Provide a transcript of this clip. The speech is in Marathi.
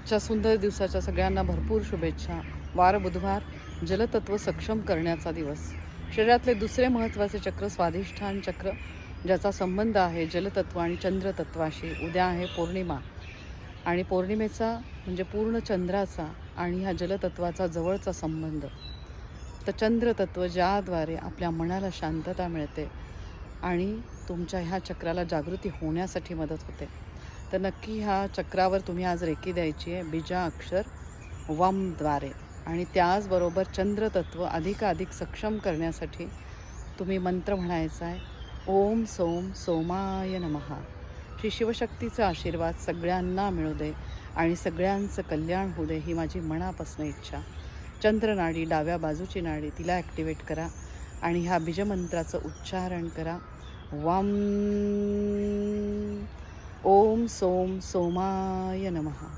आजच्या सुंदर दिवसाच्या सगळ्यांना भरपूर शुभेच्छा. वार बुधवार, जलतत्व सक्षम करण्याचा दिवस. शरीरातले दुसरे महत्त्वाचे चक्र स्वाधिष्ठान चक्र, ज्याचा संबंध आहे जलतत्व आणि चंद्रतत्वाशी. उद्या आहे पौर्णिमा आणि पौर्णिमेचा म्हणजे पूर्ण चंद्राचा आणि ह्या जलतत्वाचा जवळचा संबंध. तर चंद्रतत्व ज्याद्वारे आपल्या मनाला शांतता मिळते आणि तुमच्या ह्या चक्राला जागृती होण्यासाठी मदत होते. तर नक्की ह्या चक्रावर तुम्ही आज रेकी द्यायची आहे बीजा अक्षर वमद्वारे. आणि त्याचबरोबर चंद्रतत्व अधिकाधिक सक्षम करण्यासाठी तुम्ही मंत्र म्हणायचा आहे, ओम सोम सोमाय नमः. श्री शिवशक्तीचा आशीर्वाद सगळ्यांना मिळू दे आणि सगळ्यांचं कल्याण होऊ दे, ही माझी मनापासून इच्छा. चंद्रनाडी, डाव्या बाजूची नाडी, तिला ॲक्टिवेट करा आणि ह्या बीजमंत्राचं उच्चारण करा. वम ओम सोम सोमाय नमः.